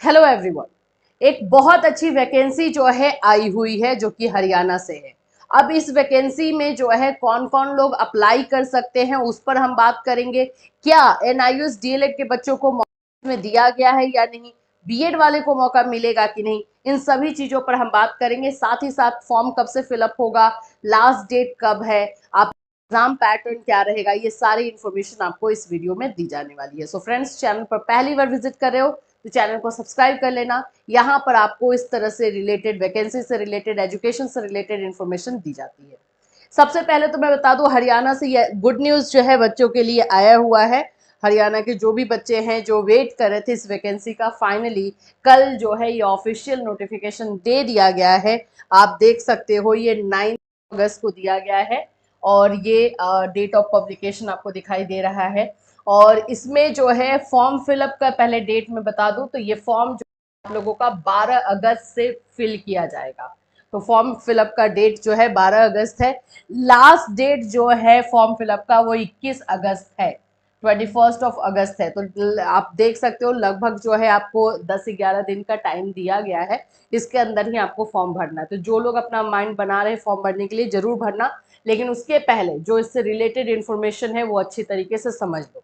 Hello everyone. एक बहुत अच्छी वैकेंसी जो है आई हुई है जो कि हरियाणा से है। अब इस वैकेंसी में जो है कौन कौन लोग अप्लाई कर सकते हैं उस पर हम बात करेंगे। क्या एनआईयूएस डीएलएड के बच्चों को मौका में दिया गया है या नहीं, बीएड वाले को मौका मिलेगा कि नहीं, इन सभी चीजों पर हम बात करेंगे। साथ ही साथ फॉर्म कब से फिलअप होगा, लास्ट डेट कब है, आप एग्जाम पैटर्न क्या रहेगा, ये सारी इन्फॉर्मेशन आपको इस वीडियो में दी जाने वाली है। सो फ्रेंड्स, चैनल पर पहली बार विजिट कर रहे हो तो चैनल को सब्सक्राइब कर लेना। यहाँ पर आपको इस तरह से रिलेटेड, वैकेंसी से रिलेटेड, एजुकेशन से रिलेटेड इन्फॉर्मेशन दी जाती है। सबसे पहले तो मैं बता दूं, हरियाणा से ये गुड न्यूज जो है बच्चों के लिए आया हुआ है। हरियाणा के जो भी बच्चे हैं जो वेट कर रहे थे इस वैकेंसी का, फाइनली कल जो है ये ऑफिशियल नोटिफिकेशन दे दिया गया है। आप देख सकते हो ये 9 अगस्त को दिया गया है और ये डेट ऑफ पब्लिकेशन आपको दिखाई दे रहा है। और इसमें जो है फॉर्म फिलअप का पहले डेट में बता दूं तो ये फॉर्म जो आप लोगों का 12 अगस्त से फिल किया जाएगा। तो फॉर्म फिलअप का डेट जो है 12 अगस्त है। लास्ट डेट जो है फॉर्म फिलअप का वो 21 अगस्त है, 21 है। तो आप देख सकते हो लगभग जो है आपको 10-11 दिन का टाइम दिया गया है। इसके अंदर ही आपको फॉर्म भरना है। तो जो लोग अपना माइंड बना रहे हैं फॉर्म भरने के लिए जरूर भरना, लेकिन उसके पहले जो इससे रिलेटेड इन्फॉर्मेशन है वो अच्छी तरीके से समझ लो।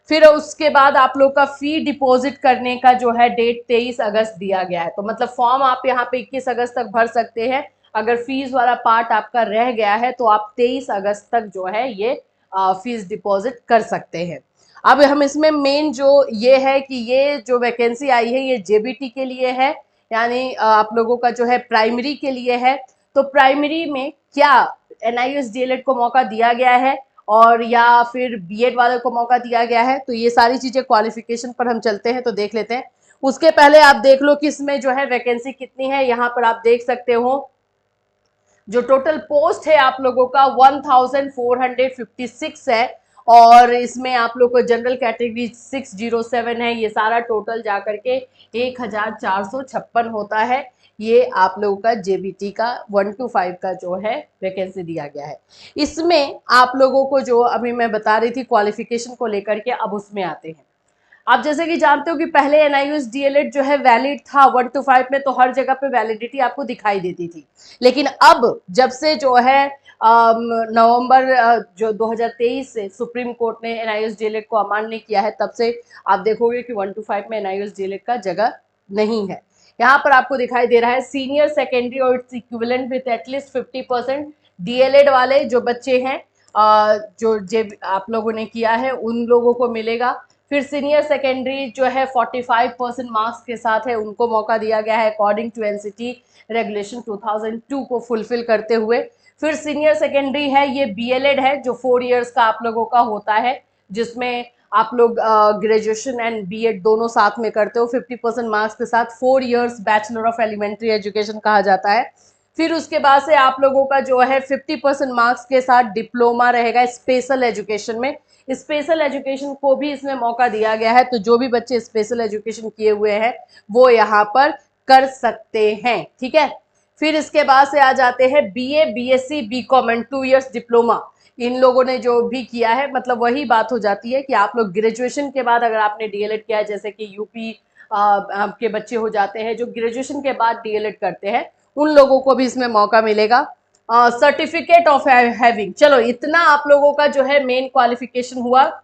फिर उसके बाद आप लोग का फी डिपॉजिट करने का जो है डेट 23 अगस्त दिया गया है। तो मतलब फॉर्म आप यहाँ पे 21 अगस्त तक भर सकते हैं। अगर फीस वाला पार्ट आपका रह गया है तो आप 23 अगस्त तक जो है ये फीस डिपॉजिट कर सकते हैं। अब हम इसमें मेन जो ये है कि ये जो वैकेंसी आई है ये जेबीटी के लिए है, यानी आप लोगों का जो है प्राइमरी के लिए है। तो प्राइमरी में क्या एनआईयूएस डीएलएड को मौका दिया गया है और या फिर बीएड वाले को मौका दिया गया है, तो ये सारी चीजें क्वालिफिकेशन पर हम चलते हैं तो देख लेते हैं। उसके पहले आप देख लो कि इसमें जो है वैकेंसी कितनी है। यहाँ पर आप देख सकते हो जो टोटल पोस्ट है आप लोगों का 1456 है। और इसमें आप लोग को जनरल कैटेगरी 607 है। ये सारा टोटल जाकर के 1456 होता है। ये आप लोगों का जेबीटी का 1 to 5 का जो है वैकेंसी दिया गया है। इसमें आप लोगों को जो अभी मैं बता रही थी क्वालिफिकेशन को लेकर के, अब उसमें आते हैं। आप जैसे कि जानते हो कि पहले एनआईयूएस डीएलएड जो है वैलिड था 1 to 5 में, तो हर जगह पे वैलिडिटी आपको दिखाई देती थी। लेकिन अब जब से जो है नवंबर जो 2023 से सुप्रीम कोर्ट ने एनआईयूएस डीएलएड को अमान्य किया है, तब से आप देखोगे कि 1 to 5 में एनआईयूएस डीएलएड का जगह नहीं है। यहाँ पर आपको दिखाई दे रहा है सीनियर सेकेंडरी और its equivalent with at least 50% DElEd वाले जो बच्चे हैं जो आप लोगों ने किया है उन लोगों को मिलेगा। फिर सीनियर सेकेंडरी जो है 45% मार्क्स के साथ है, उनको मौका दिया गया है अकॉर्डिंग टू एनसीटी रेगुलेशन 2002 को फुलफिल करते हुए। फिर सीनियर सेकेंडरी है, ये बीएलएड है जो 4 इयर्स का आप लोगों का होता है, जिसमें आप लोग ग्रेजुएशन एंड बीएड दोनों साथ में करते हो 50% मार्क्स के साथ। 4 years bachelor of elementary education कहा जाता है। फिर उसके बाद से आप लोगों का जो है 50% मार्क्स के साथ डिप्लोमा रहेगा स्पेशल एजुकेशन में। स्पेशल एजुकेशन को भी इसमें मौका दिया गया है, तो जो भी बच्चे स्पेशल एजुकेशन किए हुए हैं वो यहाँ पर कर सकते हैं, ठीक है। फिर इसके बाद से आ जाते हैं BA, BSc, BCom and 2 years diploma. इन लोगों ने जो भी किया है, मतलब वही बात हो जाती है कि आप लोग ग्रेजुएशन के बाद अगर आपने डीएलएड किया है, जैसे कि यूपी आपके बच्चे हो जाते हैं जो ग्रेजुएशन के बाद डीएलएड करते हैं, उन लोगों को भी इसमें मौका मिलेगा। सर्टिफिकेट ऑफ हैविंग, चलो इतना आप लोगों का जो है मेन क्वालिफिकेशन हुआ।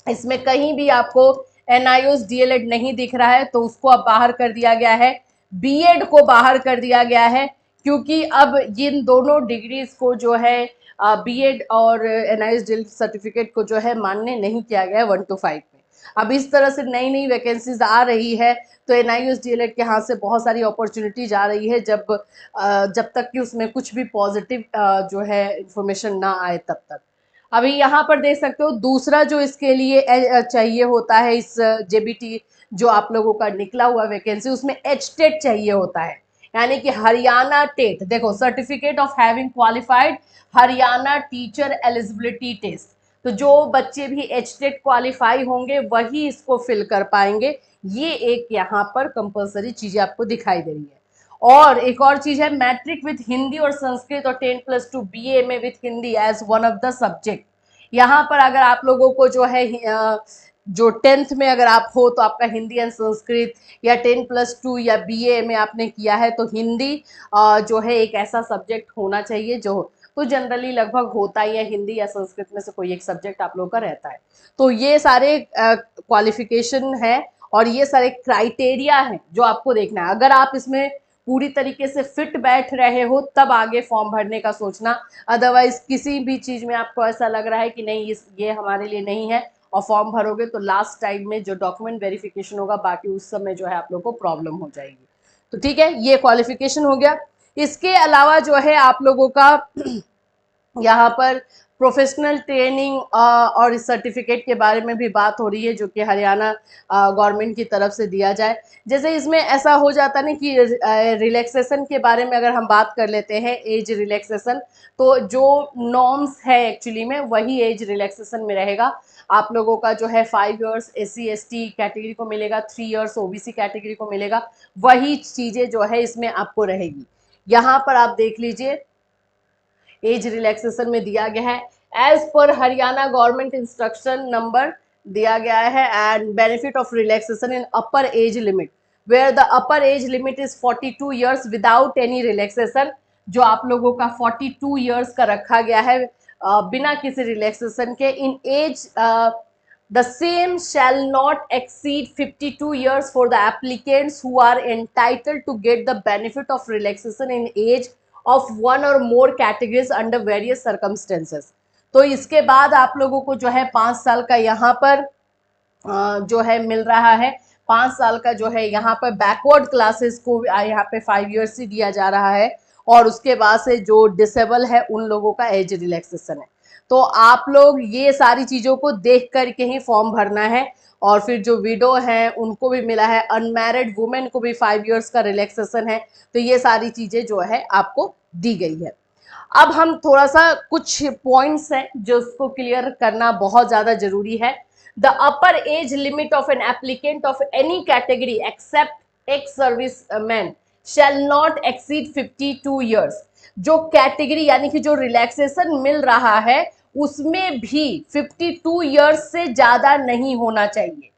इसमें कहीं भी आपको एनआईओस डीएलएड नहीं दिख रहा है तो उसको अब बाहर कर दिया गया है। बीएड को बाहर कर दिया गया है, क्योंकि अब इन दोनों डिग्रीज को जो है बीएड और एनआईओस डीएलएड सर्टिफिकेट को जो है मान्य नहीं किया गया है 1 to 5 में। अब इस तरह से नई नई वैकेंसीज आ रही है, तो एनआईओस डीएलएड के हाथ से बहुत सारी अपॉर्चुनिटीज आ रही है, जब तक कि उसमें कुछ भी पॉजिटिव जो है इंफॉर्मेशन ना आए तब तक। अभी यहाँ पर देख सकते हो दूसरा जो इसके लिए चाहिए होता है, इस जेबीटी जो आप लोगों का निकला हुआ वैकेंसी, उसमें एच टेट चाहिए होता है, यानी कि हरियाणा टेट। देखो, certificate of having qualified Haryana teacher eligibility test. तो जो बच्चे भी एच टेट क्वालिफाई होंगे वही इसको फिल कर पाएंगे। ये एक यहाँ पर कंपलसरी चीजें आपको दिखाई दे रही है। और एक और चीज है, मैट्रिक विथ हिंदी और संस्कृत और 10+2 बीए में with Hindi as one of the subject. यहाँ पर अगर आप लोगों को जो है जो 10th में अगर आप हो तो आपका हिंदी एंड संस्कृत, या 10+2 या बीए में आपने किया है तो हिंदी जो है एक ऐसा सब्जेक्ट होना चाहिए जो, तो जनरली लगभग होता ही है, हिंदी या संस्कृत में से कोई एक सब्जेक्ट आप लोगों का रहता है। तो ये सारे क्वालिफिकेशन है और ये सारे क्राइटेरिया हैं जो आपको देखना है। अगर आप इसमें पूरी तरीके से फिट बैठ रहे हो तब आगे फॉर्म भरने का सोचना, अदरवाइज किसी भी चीज में आपको ऐसा लग रहा है कि नहीं ये हमारे लिए नहीं है और फॉर्म भरोगे तो लास्ट टाइम में जो डॉक्यूमेंट वेरिफिकेशन होगा बाकी उस समय जो है आप लोग को प्रॉब्लम हो जाएगी। तो ठीक है, ये क्वालिफिकेशन हो गया। इसके अलावा जो है आप लोगों का यहाँ पर प्रोफेशनल ट्रेनिंग और इस सर्टिफिकेट के बारे में भी बात हो रही है जो कि हरियाणा गवर्नमेंट की तरफ से दिया जाए। जैसे इसमें ऐसा हो जाता ना कि रिलैक्सेशन के बारे में अगर हम बात कर लेते हैं, एज रिलैक्सेशन, तो जो नॉर्म्स है एक्चुअली में वही एज रिलैक्सेशन में रहेगा। आप लोगों का जो है 5 इयर्स SC/ST कैटेगरी को मिलेगा, 3 इयर्स OBC कैटेगरी को मिलेगा, वही चीज़ें जो है इसमें आपको रहेगी। यहाँ पर आप देख लीजिए एज रिलैक्सेशन में दिया गया है as per Haryana government instruction number दिया गया है, and benefit of relaxation in upper age limit where the upper age limit is 42 years without any relaxation. जो आप लोगों का 42 इयर्स का रखा गया है बिना किसी रिलैक्सेशन के। इन as the same shall not exceed 52 years for the applicants who are entitled to get the benefit of relaxation in age of one or more categories under various circumstances। तो इसके बाद आप लोगों को जो है 5 साल का यहाँ पर जो है मिल रहा है। 5 साल का जो है यहाँ पर बैकवर्ड क्लासेस को यहाँ पे 5 इयर्स से दिया जा रहा है, और उसके बाद से जो डिसेबल है उन लोगों का एज रिलैक्सेशन है। तो आप लोग ये सारी चीज़ों को देख करके ही फॉर्म भरना है। और फिर जो विडो हैं उनको भी मिला है, अनमैरिड वुमेन को भी 5 इयर्स का रिलैक्सेशन है। तो ये सारी चीज़ें जो है आपको दी गई है। अब हम थोड़ा सा कुछ पॉइंट्स हैं जो उसको क्लियर करना बहुत ज़्यादा जरूरी है। The upper age limit of an applicant of any category except ex service man shall not exceed 52 years. जो कैटेगरी यानी कि जो रिलैक्सेशन मिल रहा है उसमें भी 52 ईयर्स से ज्यादा नहीं होना चाहिए,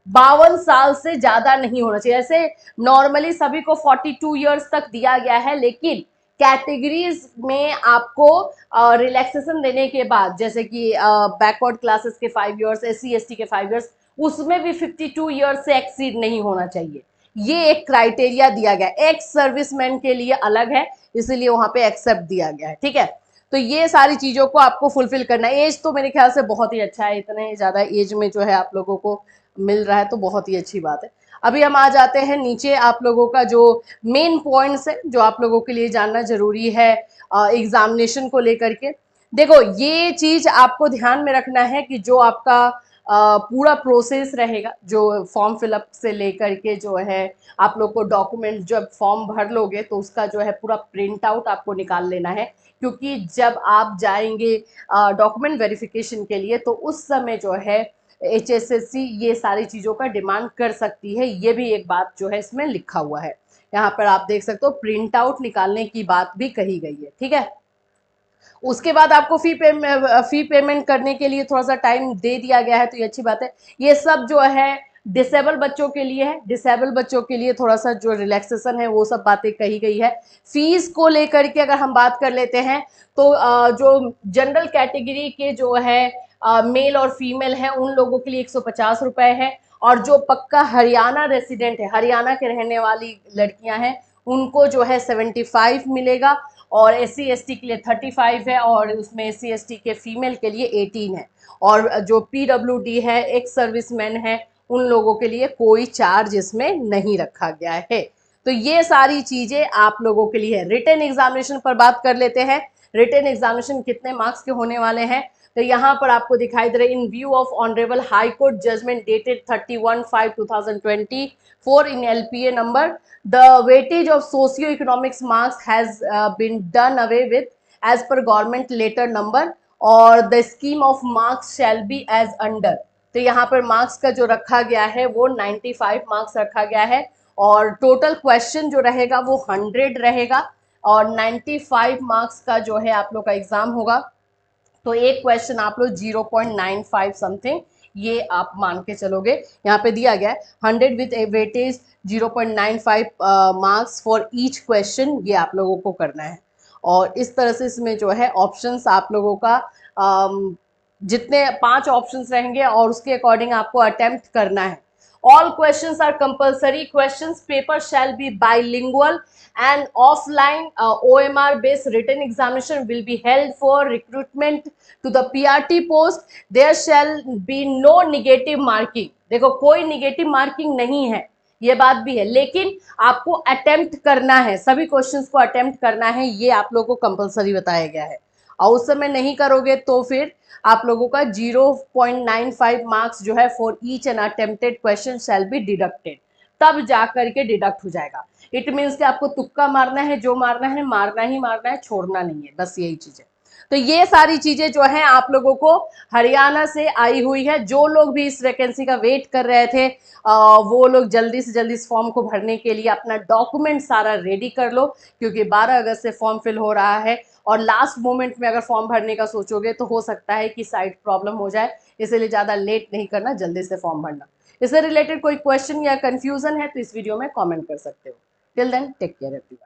52 साल से ज्यादा नहीं होना चाहिए। ऐसे नॉर्मली सभी को 42 ईयर्स तक दिया गया है, लेकिन कैटेगरीज में आपको रिलैक्सेशन देने के बाद जैसे कि बैकवर्ड क्लासेस के 5 इयर्स, SC/ST के 5 इयर्स, उसमें भी 52 इयर्स से एक्सीड नहीं होना चाहिए। ये एक क्राइटेरिया दिया गया है। एक्स सर्विसमैन के लिए अलग है, इसीलिए वहां पे एक्सेप्ट दिया गया है। ठीक है, तो ये सारी चीजों को आपको फुलफिल करना है। एज तो मेरे ख्याल से बहुत ही अच्छा है, इतने ज्यादा एज में जो है आप लोगों को मिल रहा है तो बहुत ही अच्छी बात है। अभी हम आ जाते हैं नीचे, आप लोगों का जो मेन पॉइंट्स है जो आप लोगों के लिए जानना जरूरी है एग्जामिनेशन को लेकर के। देखो ये चीज आपको ध्यान में रखना है कि जो आपका पूरा प्रोसेस रहेगा, जो फॉर्म फिलअप से लेकर के जो है आप लोग को डॉक्यूमेंट, जब फॉर्म भर लोगे तो उसका जो है पूरा प्रिंट आउट आपको निकाल लेना है, क्योंकि जब आप जाएंगे डॉक्यूमेंट वेरिफिकेशन के लिए तो उस समय जो है HSSC ये सारी चीज़ों का डिमांड कर सकती है। ये भी एक बात जो है इसमें लिखा हुआ है, यहाँ पर आप देख सकते हो प्रिंट आउट निकालने की बात भी कही गई है। ठीक है, उसके बाद आपको फी पेमेंट करने के लिए थोड़ा सा टाइम दे दिया गया है, तो ये अच्छी बात है। ये सब जो है डिसेबल बच्चों के लिए है, डिसेबल बच्चों के लिए थोड़ा सा जो रिलैक्सेशन है वो सब बातें कही गई है। फीस को लेकर के अगर हम बात कर लेते हैं तो जो जनरल कैटेगरी के जो है मेल और फीमेल हैं उन लोगों के लिए 150 रुपए है, और जो पक्का हरियाणा रेसिडेंट है, हरियाणा के रहने वाली लड़कियां हैं, उनको जो है 75 मिलेगा, और SC/ST के लिए 35 है, और उसमें SC/ST के फीमेल के लिए 18 है। और जो PWD है, एक्स सर्विसमैन है, उन लोगों के लिए कोई चार्ज इसमें नहीं रखा गया है। तो ये सारी चीजें आप लोगों के लिए है। रिटन एग्जामिनेशन पर बात कर लेते हैं। रिटन एग्जामिनेशन कितने मार्क्स के होने वाले हैं, तो यहाँ पर आपको दिखाई दे रहे in view of honourable high court judgement dated 31/5/2024 in LPA number, the weightage of socio-economics marks has been done away with as per government letter number, और the scheme of marks shall be as under। तो यहाँ पर marks का जो रखा गया है वो 95 मार्क्स रखा गया है, और टोटल क्वेश्चन जो रहेगा वो 100 रहेगा, और 95 मार्क्स का जो है आप लोग का एग्जाम होगा। तो एक क्वेश्चन आप लोग 0.95 समथिंग ये आप मान के चलोगे। यहाँ पे दिया गया है 100 with weightage 0.95 marks for each question, ये आप लोगों को करना है। और इस तरह से इसमें जो है ऑप्शंस आप लोगों का जितने 5 ऑप्शंस रहेंगे और उसके अकॉर्डिंग आपको अटेम्प्ट करना है। All questions are compulsory. Questions paper shall be bilingual and offline OMR based written examination will be held for recruitment to the PRT post. There shall be no negative marking. देखो कोई negative marking नहीं है, ये बात भी है, लेकिन आपको अटेम्प्ट करना है, सभी क्वेश्चंस को अटेम्प्ट करना है, ये आप लोगों को कंपलसरी बताया गया है। और उस समय नहीं करोगे तो फिर आप लोगों का 0.95 मार्क्स जो है for each an attempted question shall be deducted, तब जा करके डिडक्ट हो जाएगा। इट मीन्स कि आपको तुक्का मारना है, जो मारना है मारना ही मारना है, छोड़ना नहीं है, बस यही चीज है। तो ये सारी चीजें जो है आप लोगों को हरियाणा से आई हुई है। जो लोग भी इस वैकेंसी का वेट कर रहे थे वो लोग जल्दी से जल्दी इस फॉर्म को भरने के लिए अपना डॉक्यूमेंट सारा रेडी कर लो, क्योंकि 12 अगस्त से फॉर्म फिल हो रहा है। और लास्ट मोमेंट में अगर फॉर्म भरने का सोचोगे तो हो सकता है कि साइट प्रॉब्लम हो जाए, इसलिए ज़्यादा लेट नहीं करना, जल्दी से फॉर्म भरना। इससे रिलेटेड कोई क्वेश्चन या कंफ्यूजन है तो इस वीडियो में कमेंट कर सकते हो। Till then take care everyone.